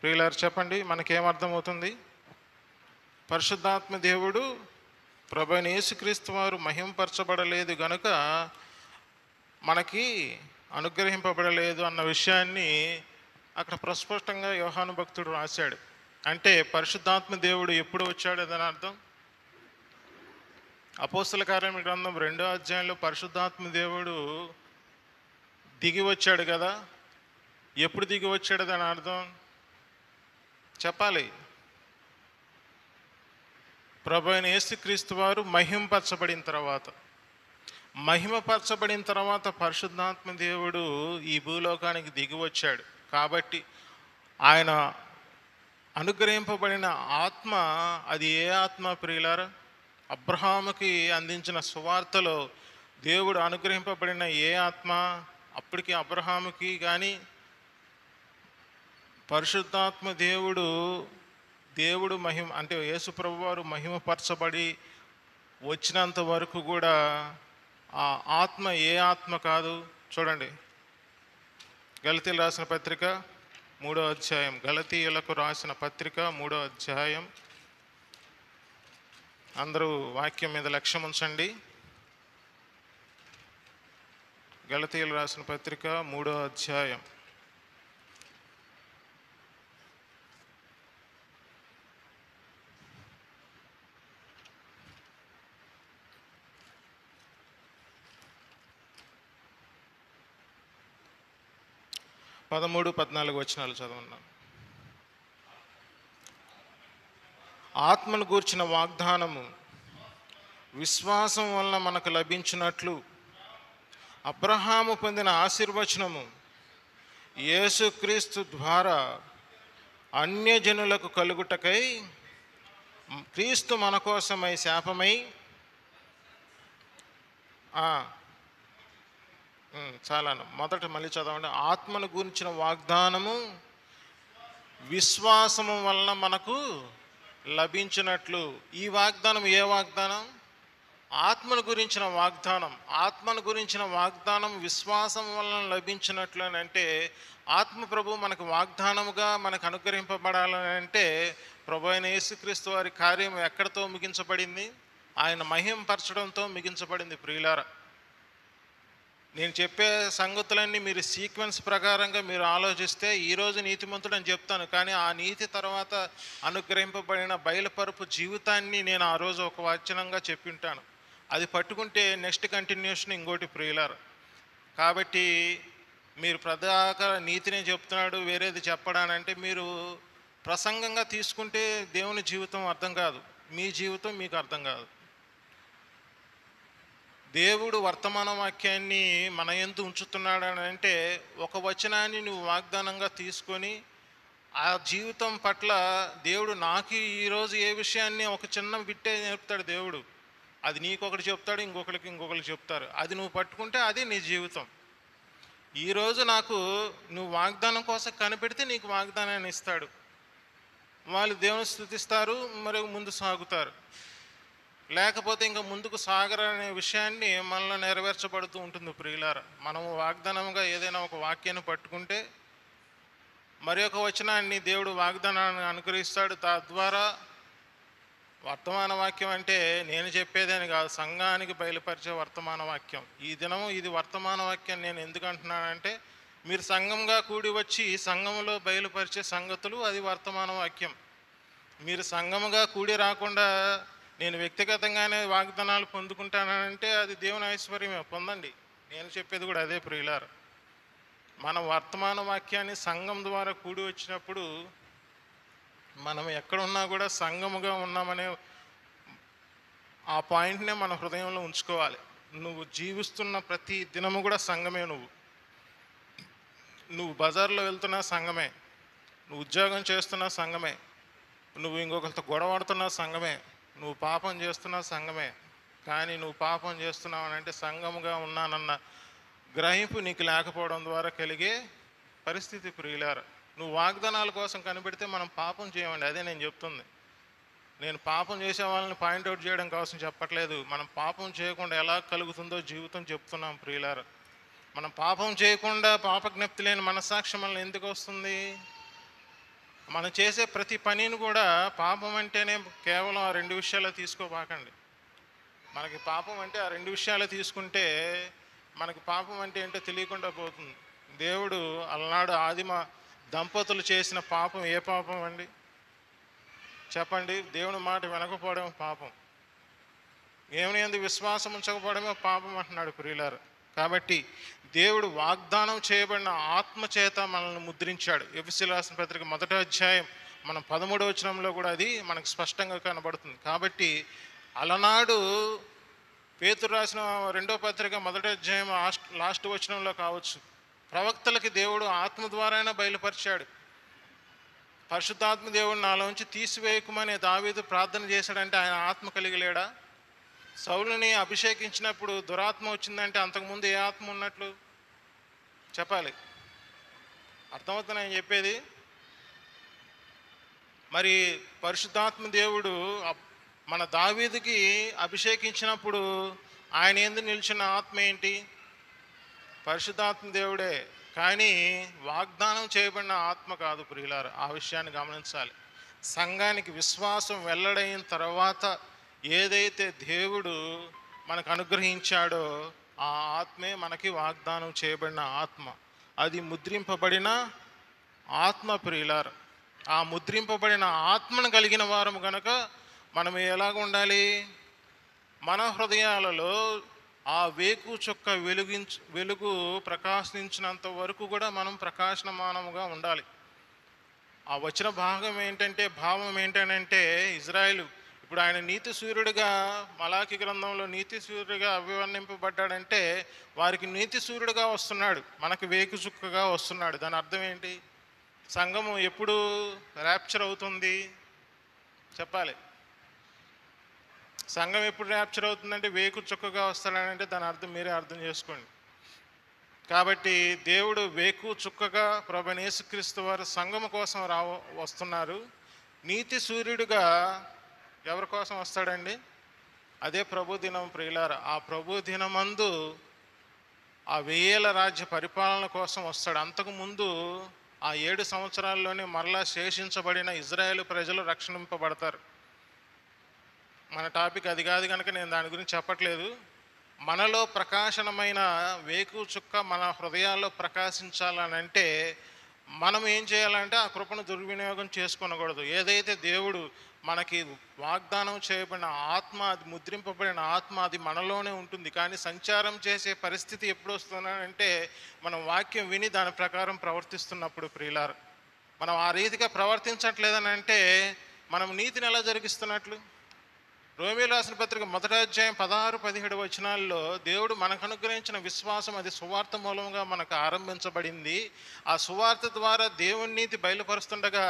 ప్రియులారు? చెప్పండి, మనకేమర్థం అవుతుంది? పరిశుద్ధాత్మ దేవుడు ప్రభువైన యేసుక్రీస్తు వారు మహిమపరచబడలేదు గనుక మనకి అనుగ్రహింపబడలేదు అన్న విషయాన్ని అక్కడ ప్రస్పష్టంగా యోహాను భక్తుడు రాశాడు. అంటే పరిశుద్ధాత్మ దేవుడు ఎప్పుడు వచ్చాడు అని అర్థం. అపోస్తల కార్యముల గ్రంథం 2వ అధ్యాయంలో పరిశుద్ధాత్మ దేవుడు దిగి వచ్చాడు కదా. ఎప్పుడు దిగి వచ్చాడు అని అర్థం చెప్పాలి. ప్రభువైన యేసుక్రీస్తు వారు మహిమపరచబడిన తర్వాత పరిశుద్ధాత్మ దేవుడు ఈ భూలోకానికి దిగి వచ్చాడు. కాబట్టి ఆయన అనుగ్రహింపబడిన ఆత్మ, అది ఏ ఆత్మ ప్రియులారా? అబ్రహాముకి అందించిన సువార్తలో దేవుడు అనుగ్రహింపబడిన ఏ ఆత్మ? అప్పటికి అబ్రహాముకి కానీ పరిశుద్ధాత్మ దేవుడు మహిమ అంటే యేసు ప్రభు వారు మహిమపరచబడి వచ్చినంత వరకు కూడా ఆ ఆత్మ ఏ ఆత్మ కాదు. చూడండి, గలతీయులకు రాసిన పత్రిక మూడో అధ్యాయం, గలతీయులకు రాసిన పత్రిక 3వ అధ్యాయం. అందరూ వాక్యం మీద లక్ష్యం ఉంచండి. గలతీయులు రాసిన పత్రిక 3వ అధ్యాయం. పదమూడు 14 వచనాలు చదవన్నాను. ఆత్మను గూర్చిన వాగ్దానము విశ్వాసం వలన మనకు లభించినట్లు అబ్రహాము పొందిన ఆశీర్వచనము యేసుక్రీస్తు ద్వారా అన్యజనులకు కలుగుటకై క్రీస్తు మన కోసమై శాపమై చాలాను. మొదట మళ్ళీ చదవండి. ఆత్మను గురించిన వాగ్దానము విశ్వాసము వలన మనకు లభించినట్లు. ఈ వాగ్దానం ఏ వాగ్దానం? ఆత్మను గురించిన వాగ్దానం. ఆత్మను గురించిన వాగ్దానం విశ్వాసం వలన లభించినట్లు అని అంటే, ఆత్మ ప్రభు మనకు వాగ్దానముగా మనకు అనుగ్రహింపబడాలని అంటే, ప్రభు అయిన యేసుక్రీస్తు వారి కార్యం ఎక్కడితో ముగించబడింది? ఆయన మహింపరచడంతో ముగించబడింది. ప్రియులారా, నేను చెప్పే సంగతులన్నీ మీరు సీక్వెన్స్ ప్రకారంగా మీరు ఆలోచిస్తే ఈరోజు నీతిమంతుడు అని చెప్తాను, కానీ ఆ నీతి తర్వాత అనుగ్రహింపబడిన బయలుపరుపు జీవితాన్ని నేను ఆ రోజు ఒక వచనంగా చెప్పి ఉంటాను. అది పట్టుకుంటే నెక్స్ట్ కంటిన్యూషన్ ఇంకోటి. ప్రియులారు, కాబట్టి మీరు ప్రధాక నీతినే చెప్తున్నాడు, వేరేది చెప్పడానంటే మీరు ప్రసంగంగా తీసుకుంటే దేవుని జీవితం అర్థం కాదు, మీ జీవితం మీకు అర్థం కాదు. దేవుడు వర్తమాన వాక్యాన్ని మన యందు ఉంచుతున్నాడని అంటే, ఒక వచనాన్ని నువ్వు వాగ్దానంగా తీసుకొని ఆ జీవితం పట్ల దేవుడు నాకు ఈరోజు ఏ విషయాన్ని ఒక చిన్న బిట్టే నేర్పుతాడు దేవుడు. అది నీకొకటి చెప్తాడు, ఇంకొకరికి చెప్తారు. అది నువ్వు పట్టుకుంటే అది నీ జీవితం. ఈరోజు నాకు నువ్వు వాగ్దానం కోసం కనిపెడితే నీకు వాగ్దానాన్ని ఇస్తాడు. వాళ్ళు దేవుని స్తుతిస్తారు, మరి ముందు సాగుతారు. లేకపోతే ఇంకా ముందుకు సాగరనే విషయాన్ని మనలో నెరవేర్చబడుతూ ఉంటుంది. ప్రియులారా, మనము వాగ్దానంగా ఏదైనా ఒక వాక్యాన్ని పట్టుకుంటే మరి ఒక వచనాన్ని దేవుడు వాగ్దానాన్ని అనుగ్రహిస్తాడు. తద్వారా వర్తమాన వాక్యం అంటే నేను చెప్పేదని కాదు, సంఘానికి బయలుపరిచే వర్తమాన వాక్యం. ఈ దినము ఇది వర్తమాన వాక్యం. నేను ఎందుకు అంటున్నానంటే, మీరు సంఘంగా కూడి వచ్చి సంఘంలో బయలుపరిచే సంగతులు అది వర్తమాన వాక్యం. మీరు సంఘముగా కూడి రాకుండా నేను వ్యక్తిగతంగానే వాగ్దానాలు పొందుకుంటానంటే అది దేవుని ఐశ్వర్యమే. పొందండి. నేను చెప్పేది కూడా అదే. ప్రియులారు, మన వర్తమాన వాక్యాన్ని సంఘం ద్వారా కూడి వచ్చినప్పుడు మనం ఎక్కడున్నా కూడా సంఘముగా ఉన్నామనే ఆ పాయింట్నే మన హృదయంలో ఉంచుకోవాలి. నువ్వు జీవిస్తున్న ప్రతి దినము కూడా సంఘమే. నువ్వు బజార్లో వెళ్తున్నా సంఘమే, నువ్వు ఉద్యోగం చేస్తున్నా సంఘమే, నువ్వు ఇంకొకరితో గొడవడుతున్నా సంఘమే, నువ్వు పాపం చేస్తున్నా సంఘమే. కానీ నువ్వు పాపం చేస్తున్నావు అని అంటే సంఘముగా ఉన్నానన్న గ్రహింపు నీకు లేకపోవడం ద్వారా కలిగే పరిస్థితి. ప్రియులారా, నువ్వు వాగ్దానాల కోసం కనిపెడితే మనం పాపం చేయమండి. అదే నేను చెప్తుంది. నేను పాపం చేసే వాళ్ళని పాయింట్అవుట్ చేయడం కోసం చెప్పట్లేదు. మనం పాపం చేయకుండా ఎలా కలుగుతుందో జీవితం చెప్తున్నాం. ప్రియులారా, మనం పాపం చేయకుండా పాపజ్ఞప్తి లేని మనస్సాక్షి మనల్ని ఎందుకు వస్తుంది? మనం చేసే ప్రతి పనిని కూడా పాపం అంటేనే కేవలం ఆ 2 విషయాలు తీసుకోబాకండి. మనకి పాపం అంటే ఆ 2 విషయాలు తీసుకుంటే మనకి పాపం అంటే ఏంటో తెలియకుండా పోతుంది. దేవుడు అలనాడు ఆదిమ దంపతులు చేసిన పాపం ఏ పాపం అండి చెప్పండి? దేవుని మాట వినకపోవడమే పాపం. దేవుని యందు విశ్వాసం ఉంచకపోవడమే పాపం అంటున్నాడు. ప్రియులారు, కాబట్టి దేవుడు వాగ్దానం చేయబడిన ఆత్మ చేత మనల్ని ముద్రించాడు. ఎఫెసీయులకు రాసిన పత్రిక 1వ అధ్యాయం మనం 13వ వచనంలో కూడా అది మనకు స్పష్టంగా కనబడుతుంది. కాబట్టి అలనాడు పేతురు రాసిన 2వ పత్రిక 1వ అధ్యాయం లాస్ట్ వచనంలో కావచ్చు, ప్రవక్తలకి దేవుడు ఆత్మ ద్వారానే బయలుపరిచాడు. పరిశుద్ధాత్మ దేవుడు నాలోంచి తీసివేయకుమని దావీదు ప్రార్థన చేశాడంటే ఆయన ఆత్మ కలిగి లేడా? సౌలుని అభిషేకించినప్పుడు దురాత్మ వచ్చిందంటే అంతకుముందు ఏ ఆత్మ ఉన్నట్లు చెప్పాలి? అర్థమవుతుంది నేను చెప్పేది. మరి పరిశుద్ధాత్మ దేవుడు మన దావీదుకి అభిషేకించినప్పుడు ఆయన యందు నిలిచిన ఆత్మ ఏంటి? పరిశుద్ధాత్మ దేవుడే. కానీ వాగ్దానం చేయబడిన ఆత్మ కాదు ప్రియులారు. ఆ విషయాన్ని గమనించాలి. సంఘానికి విశ్వాసం వెల్లడైన తర్వాత ఏదైతే దేవుడు మనకు అనుగ్రహించాడో ఆ ఆత్మే మనకి వాగ్దానం చేయబడిన ఆత్మ. అది ముద్రింపబడిన ఆత్మ ప్రియులారు. ఆ ముద్రింపబడిన ఆత్మను కలిగిన వారము కనుక మనం ఎలాగ ఉండాలి? మన హృదయాలలో ఆ వేకు చుక్క వెలుగు ప్రకాశించినంత వరకు కూడా మనం ప్రకాశమానముగా ఉండాలి. ఆ వచ్చిన భావం ఏంటంటే ఇజ్రాయేలు ఇప్పుడు ఆయన నీతి సూర్యుడిగా మలాకి గ్రంథంలో నీతి సూర్యుడిగా అభివర్ణింపబడ్డాడంటే వారికి నీతి సూర్యుడిగా వస్తున్నాడు, మనకు వేకు చుక్కగా వస్తున్నాడు. దాని అర్థం ఏంటి? సంఘము ఎప్పుడు ర్యాప్చర్ అవుతుంది చెప్పాలి. సంఘం ఎప్పుడు ర్యాప్చర్ అవుతుందంటే వేకు చుక్కగా వస్తాడనంటే దాని అర్థం మీరే అర్థం చేసుకోండి. కాబట్టి దేవుడు వేకు చుక్కగా ప్రభువైన యేసుక్రీస్తు వారు సంఘము కోసం వస్తున్నారు. నీతి సూర్యుడిగా ఎవరి కోసం వస్తాడండి? అదే ప్రభు దినం ప్రియులారా. ఆ ప్రభు దినమందు ఆ 1000 రాజ్య పరిపాలన కోసం వస్తాడు. అంతకుముందు ఆ 7 సంవత్సరాల్లోనే మరలా శేషించబడిన ఇజ్రాయేలు ప్రజలు రక్షింపబడతారు. మన టాపిక్ అది కాదు కనుక నేను దాని గురించి చెప్పట్లేదు. మనలో ప్రకాశనమైన వేకు చుక్క మన హృదయాల్లో ప్రకాశించాలనంటే మనం ఏం చేయాలంటే ఆ కృపను దుర్వినియోగం చేసుకొనకూడదు. ఏదైతే దేవుడు మనకి వాగ్దానం చేయబడిన ఆత్మ, అది ముద్రింపబడిన ఆత్మ, అది మనలోనే ఉంటుంది. కానీ సంచారం చేసే పరిస్థితి ఎప్పుడు వస్తుందంటే మనం వాక్యం విని దాని ప్రకారం ప్రవర్తిస్తున్నప్పుడు ప్రియులారు. మనం ఆ రీతిగా ప్రవర్తించట్లేదని అంటే మనం నీతిని ఎలా జరిగిస్తున్నట్లు? రోమీయులకు రాసిన పత్రిక 1వ అధ్యాయం 16-17 వచనాల్లో దేవుడు మనకు అనుగ్రహించిన విశ్వాసం అది సువార్త మూలంగా మనకు ఆరంభించబడింది. ఆ సువార్త ద్వారా దేవుని నీతి బయలుపరుస్తుండగా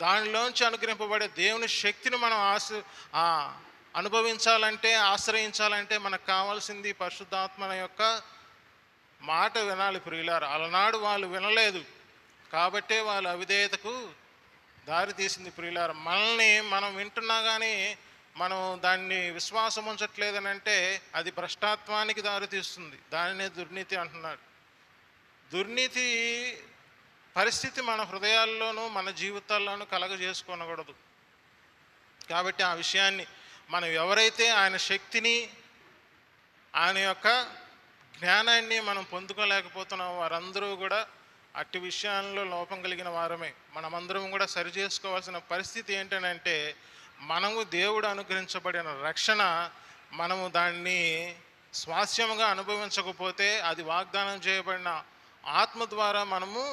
దానిలోంచి అనుగ్రహింపబడే దేవుని శక్తిని మనం అనుభవించాలంటే, ఆశ్రయించాలంటే మనకు కావాల్సింది పరిశుద్ధాత్మ యొక్క మాట వినాలి ప్రియులారు. అలనాడు వాళ్ళు వినలేదు కాబట్టే వాళ్ళ అవిధేయతకు దారి తీసింది ప్రియులారు. మనల్ని మనం వింటున్నా కానీ మనం దాన్ని విశ్వాసం ఉంచట్లేదని అంటే అది భ్రష్టాత్వానికి దారితీస్తుంది. దానినే దుర్నీతి అంటున్నాడు. దుర్నీతి పరిస్థితి మన హృదయాల్లోనూ మన జీవితాల్లోనూ కలగజేసుకోనకూడదు. కాబట్టి ఆ విషయాన్ని మనం ఎవరైతే ఆయన శక్తిని, ఆయన యొక్క జ్ఞానాన్ని మనం పొందుకోలేకపోతున్నాం వారందరూ కూడా అట్టి విషయాల్లో లోపం కలిగిన వారమే. మనమందరం కూడా సరి చేసుకోవాల్సిన పరిస్థితి ఏంటంటే మనము దేవుడు అనుగ్రహించబడిన రక్షణ మనము దాన్ని స్వాస్యముగా అనుభవించకపోతే అది వాగ్దానం చేయబడిన ఆత్మ ద్వారా మనము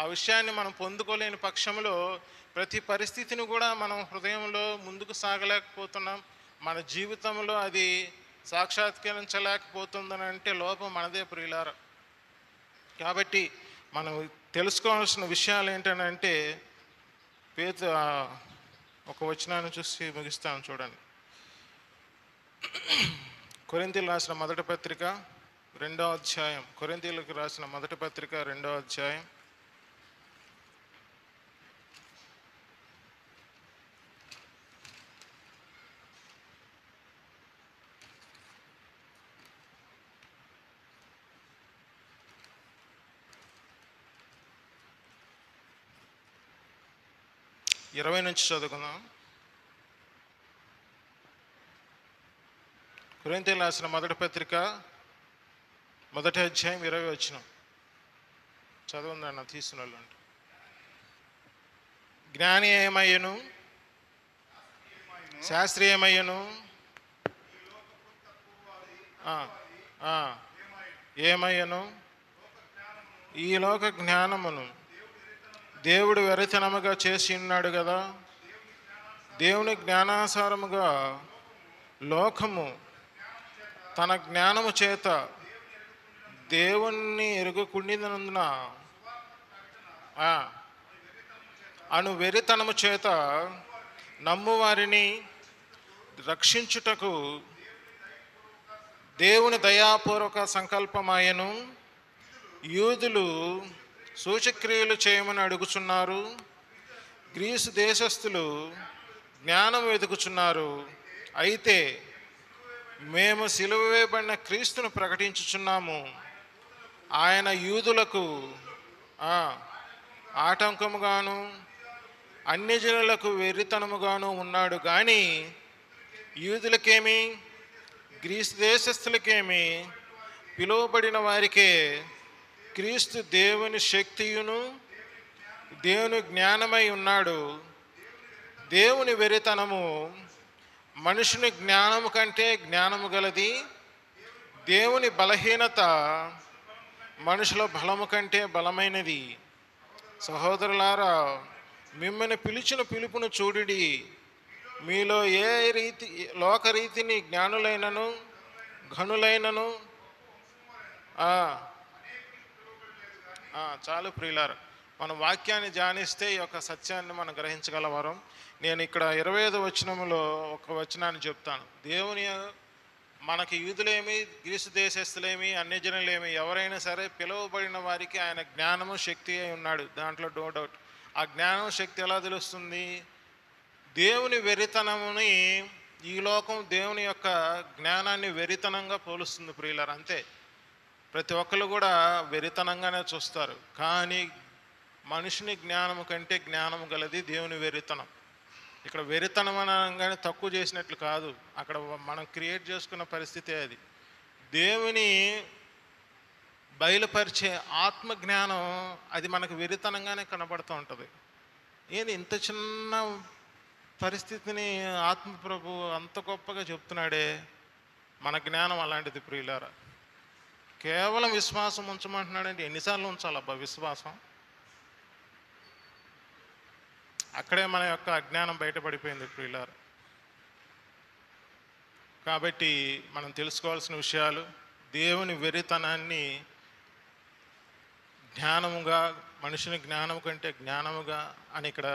ఆ విషయాన్ని మనం పొందుకోలేని పక్షంలో ప్రతి పరిస్థితిని కూడా మనం హృదయంలో ముందుకు సాగలేకపోతున్నాం. మన జీవితంలో అది సాక్షాత్కరించలేకపోతుందని అంటే లోపం మనదే ప్రియులారా. కాబట్టి మనం తెలుసుకోవాల్సిన విషయాలు ఏంటంటే ఒక వచనాన్ని చూసి ముగిస్తాను చూడండి. కొరింథీయులకు రాసిన మొదటి పత్రిక 2వ అధ్యాయం. కొరింథీయులకు రాసిన మొదటి పత్రిక 2వ అధ్యాయం 20 నుంచి చదువుకుందాం. కొరింథీయులకు రాసిన మొదటి పత్రిక 1వ అధ్యాయం 20 వచనం చదవండి తీసిన వాళ్ళు. జ్ఞాని ఏమయ్యను, శాస్త్రీయమయ్యను, ఏమయ్యను, ఈ లోక జ్ఞానమును దేవుడు వెరితనముగా చేసి ఉన్నాడు కదా. దేవుని జ్ఞానానుసారముగా లోకము తన జ్ఞానము చేత దేవుణ్ణి ఎరుగుకుండినందున అను వెరితనము చేత నమ్మువారిని రక్షించుటకు దేవుని దయాపూర్వక సంకల్పమాయను. యూదులు సూచక్రియలు చేయమని అడుగుచున్నారు, గ్రీసు దేశస్థులు జ్ఞానం వెతుకుచున్నారు. అయితే మేము సిలువ వేయబడిన క్రీస్తును ప్రకటించుచున్నాము. ఆయన యూదులకు ఆ, ఆటంకముగాను అన్య జనులకు వెర్రితనముగాను ఉన్నాడు కానీ యూదులకేమి గ్రీసు దేశస్థులకేమి పిలువబడిన వారికే క్రీస్తు దేవుని శక్తియును దేవుని జ్ఞానమై ఉన్నాడు. దేవుని వెరితనము మనుషుని జ్ఞానము కంటే జ్ఞానము గలది, దేవుని బలహీనత మనుషుల బలము కంటే బలమైనది. సహోదరులారా, మిమ్మల్ని పిలిచిన పిలుపును చూడుడి. మీలో ఏ రీతి లోకరీతిని జ్ఞానులైనను ఘనులైనను చాలు ప్రియులారా, మన వాక్యాన్ని ధ్యానిస్తే ఈ యొక్క సత్యాన్ని మనం గ్రహించగలవారం. నేను ఇక్కడ 25వ వచనంలో ఒక వచనాన్ని చెప్తాను. దేవుని మనకి యూదులేమి గ్రీసు దేశస్థులేమి అన్యజనులేమి ఎవరైనా సరే పిలువబడిన వారికి ఆయన జ్ఞానము శక్తి అయి ఉన్నాడు, దాంట్లో నో డౌట్. ఆ జ్ఞానం శక్తి ఎలా తెలుస్తుంది? దేవుని వెరితనముని ఈ లోకం దేవుని యొక్క జ్ఞానాన్ని వెరితనంగా పోలుస్తుంది ప్రియులారా, అంతే. ప్రతి ఒక్కరు కూడా వెరితనంగానే చూస్తారు. కానీ మనుషుని జ్ఞానము కంటే జ్ఞానము గలది దేవుని వెరితనం. ఇక్కడ వెరితనం అనగానే తక్కువ చేసినట్లు కాదు, అక్కడ మనం క్రియేట్ చేసుకున్న పరిస్థితే అది. దేవుని బయలుపరిచే ఆత్మజ్ఞానం అది మనకు వెరితనంగానే కనబడుతూ ఉంటుంది. ఏంది ఇంత చిన్న పరిస్థితిని ఆత్మప్రభు అంత గొప్పగా చెప్తున్నాడే? మన జ్ఞానం అలాంటిది ప్రియులారా. కేవలం విశ్వాసం ఉంచమంటున్నాడంటే ఎన్నిసార్లు ఉంచాలబ్బా విశ్వాసం? అక్కడే మన యొక్క అజ్ఞానం బయటపడిపోయింది ప్రియులారా. కాబట్టి మనం తెలుసుకోవాల్సిన విషయాలు, దేవుని వెరితనాన్ని జ్ఞానముగా, మనుషుని జ్ఞానం కంటే జ్ఞానముగా అని ఇక్కడ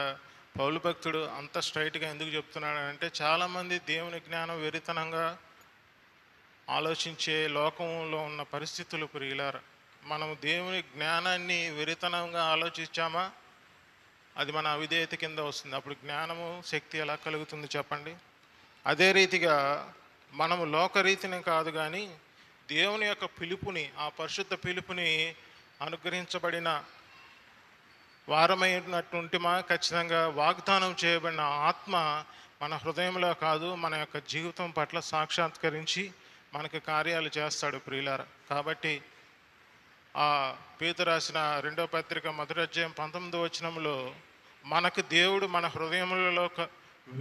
పౌలు భక్తుడు అంత స్ట్రైట్గా ఎందుకు చెప్తున్నాడు అంటే, చాలామంది దేవుని జ్ఞానం వెరితనంగా ఆలోచించే లోకంలో ఉన్న పరిస్థితులు ప్రియులారా. మనం దేవుని జ్ఞానాన్ని వెరితనంగా ఆలోచించామా అది మన అవిధేయత కింద వస్తుంది. అప్పుడు జ్ఞానము శక్తి ఎలా కలుగుతుంది చెప్పండి? అదే రీతిగా మనము లోకరీతిని కాదు కానీ దేవుని యొక్క పిలుపుని, ఆ పరిశుద్ధ పిలుపుని అనుగ్రహించబడిన వారమైనటువంటి మా ఖచ్చితంగా వాగ్దానం చేయబడిన ఆత్మ మన హృదయంలో కాదు మన యొక్క జీవితం పట్ల సాక్షాత్కరించి మనకి కార్యాలు చేస్తాడు ప్రియులారా. కాబట్టి ఆ పేతురు రాసిన 2వ పత్రిక 1వ అధ్యాయం 19వ వచనంలో మనకు దేవుడు మన హృదయములలో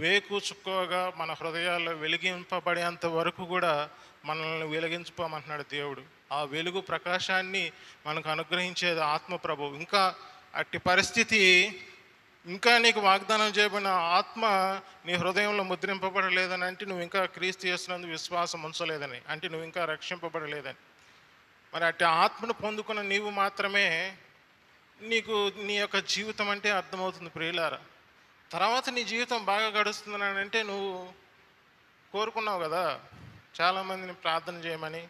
వేకు చుక్కగా మన హృదయాల్లో వెలిగింపబడేంత వరకు కూడా మనల్ని వెలిగించుకోమంటున్నాడు దేవుడు. ఆ వెలుగు ప్రకాశాన్ని మనకు అనుగ్రహించేది ఆత్మప్రభు. ఇంకా అట్టి పరిస్థితి, ఇంకా నీకు వాగ్దానం చేయబడిన ఆత్మ నీ హృదయంలో ముద్రింపబడలేదని అంటే నువ్వు ఇంకా క్రీస్తు యేసునందు విశ్వాసం ఉంచలేదని, అంటే నువ్వు ఇంకా రక్షింపబడలేదని. మరి అట్టి ఆత్మను పొందుకున్న నీవు మాత్రమే నీకు నీ యొక్క జీవితం అంటే అర్థమవుతుంది ప్రియులారా. తర్వాత నీ జీవితం బాగా గడుస్తుందని అంటే నువ్వు కోరుకున్నావు కదా, చాలామందిని ప్రార్థన చేయమని,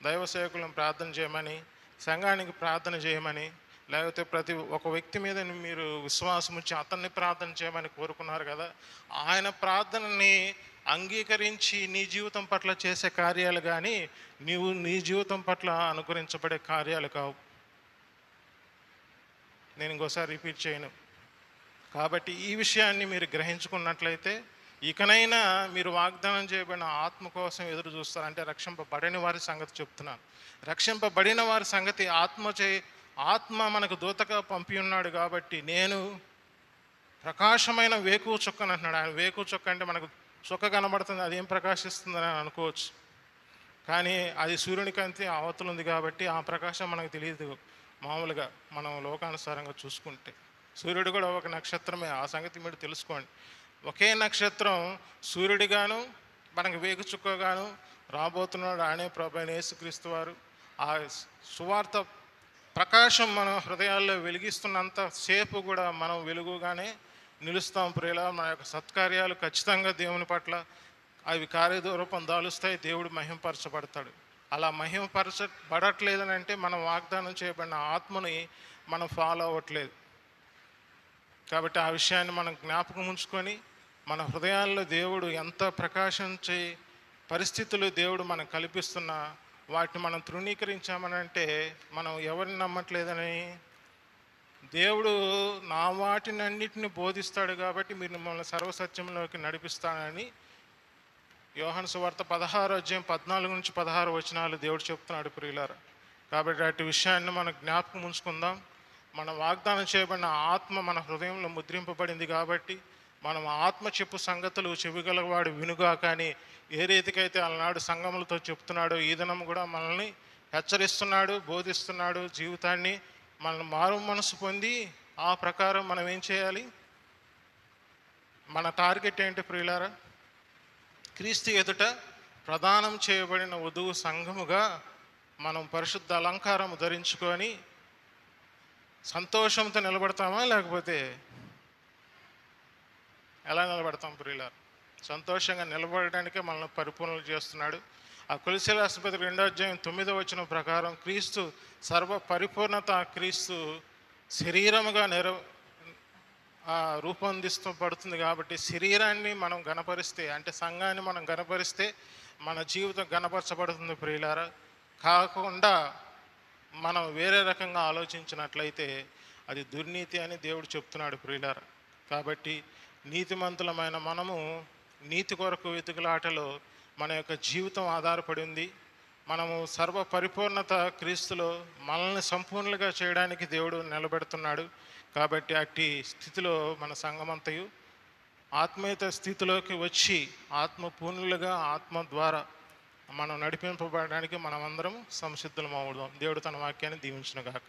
దైవ సేవకులను ప్రార్థన చేయమని, సంఘానికి ప్రార్థన చేయమని, లేకపోతే ప్రతి ఒక వ్యక్తి మీద మీరు విశ్వాసం ఉంచి అతన్ని ప్రార్థన చేయమని కోరుకున్నారు కదా. ఆయన ప్రార్థనని అంగీకరించి నీ జీవితం పట్ల చేసే కార్యాలు కానీ నీవు నీ జీవితం పట్ల అనుకరించబడే కార్యాలు కావు. నేను ఇంకోసారి రిపీట్ చేయను. కాబట్టి ఈ విషయాన్ని మీరు గ్రహించుకున్నట్లయితే ఇకనైనా మీరు వాగ్దానం చేయబడిన ఆత్మ కోసం ఎదురు చూస్తారు. అంటే రక్షింపబడిన వారి సంగతి చెప్తున్నాను. రక్షింపబడిన వారి సంగతి ఆత్మ మనకు దూతగా పంపి ఉన్నాడు కాబట్టి నేను ప్రకాశమైన వేకువ చుక్కని అంటున్నాడు. ఆయన వేకువ చుక్క అంటే మనకు చుక్క కనబడుతుంది, అదేం ప్రకాశిస్తుందని అనుకోవచ్చు. కానీ అది సూర్యుని కంటే అవతల ఉంది కాబట్టి ఆ ప్రకాశం మనకు తెలియదు. మామూలుగా మనం లోకానుసారంగా చూసుకుంటే సూర్యుడు కూడా ఒక నక్షత్రమే, ఆ సంగతి మీరు తెలుసుకోండి. ఒకే నక్షత్రం సూర్యుడిగాను మనకు వేగు చుక్కగాను రాబోతున్నాడు ఆయనే ప్రభువైన యేసుక్రీస్తు వారు. ఆ సువార్త ప్రకాశం మన హృదయాల్లో వెలిగిస్తున్నంత సేపు కూడా మనం వెలుగుగానే నిలుస్తాం ప్రియులా. మన యొక్క సత్కార్యాలు ఖచ్చితంగా దేవుని పట్ల అవి కార్యరూపం దాలుస్తాయి, దేవుడు మహింపరచబడతాడు. అలా మహింపరచబడట్లేదని అంటే మనం వాగ్దానం చేయబడిన ఆత్మని మనం ఫాలో అవ్వట్లేదు. కాబట్టి ఆ విషయాన్ని మనం జ్ఞాపకం ఉంచుకొని మన హృదయాల్లో దేవుడు ఎంత ప్రకాశించే పరిస్థితులు దేవుడు మనకు కల్పిస్తున్నా వాటిని మనం తృణీకరించామనంటే మనం ఎవరిని నమ్మట్లేదని. దేవుడు నా వాటినన్నిటిని బోధిస్తాడు కాబట్టి మీరు మిమ్మల్ని సర్వసత్యంలోకి నడిపిస్తానని యోహాను సువార్త 16 అధ్యాయం 14 నుంచి 16 వచనాలు దేవుడు చెప్తున్నాడు ప్రియులారా. కాబట్టి అటు విషయాన్ని మనం జ్ఞాపకం ఉంచుకుందాం. మన వాగ్దానం చేయబడిన ఆత్మ మన హృదయంలో ముద్రింపబడింది కాబట్టి మనం ఆత్మ చెప్పు సంగతులు చెవిగలవాడు వినుగా. కానీ ఏ రీతికైతే అలనాడు సంఘములతో చెప్తున్నాడో ఈ దినం కూడా మనల్ని హెచ్చరిస్తున్నాడు, బోధిస్తున్నాడు. జీవితాన్ని మనం మారు మనసు పొంది ఆ ప్రకారం మనం ఏం చేయాలి? మన టార్గెట్ ఏంటి ప్రియులారా? క్రీస్తు ఎదుట ప్రదానం చేయబడిన వధువు సంఘముగా మనం పరిశుద్ధ అలంకారం ధరించుకొని సంతోషంతో నిలబడతామా, లేకపోతే ఎలా నిలబడతాం ప్రియులారా? సంతోషంగా నిలబడడానికే మనల్ని పరిపూర్ణలు చేస్తున్నాడు. ఆ కొలొస్సీయుల రాసిన పత్రిక 2 అధ్యాయం 9 ప్రకారం క్రీస్తు సర్వ పరిపూర్ణత క్రీస్తు శరీరముగా రూపొందిస్తూ పడుతుంది. కాబట్టి శరీరాన్ని మనం గణపరిస్తే, అంటే సంఘాన్ని మనం గణపరిస్తే మన జీవితం గణపరచబడుతుంది ప్రియులారా. కాకుండా మనం వేరే రకంగా ఆలోచించినట్లయితే అది దుర్నీతి అని దేవుడు చెప్తున్నాడు ప్రియులారా. కాబట్టి నీతిమంతులమైన మనము నీతి కొరకు వెతుకులాటలో మన యొక్క జీవితం ఆధారపడి ఉంది. మనము సర్వ పరిపూర్ణత క్రీస్తులో మనల్ని సంపూర్ణంగా చేయడానికి దేవుడు నిలబెడుతున్నాడు. కాబట్టి అట్టి స్థితిలో మన సంఘమంతయు ఆత్మీయత స్థితిలోకి వచ్చి ఆత్మపూర్ణులుగా ఆత్మ ద్వారా మనం నడిపింపబడడానికి మనమందరం సంసిద్ధులం అవుదాం. దేవుడు తన వాక్యాన్ని దీవించును గాక.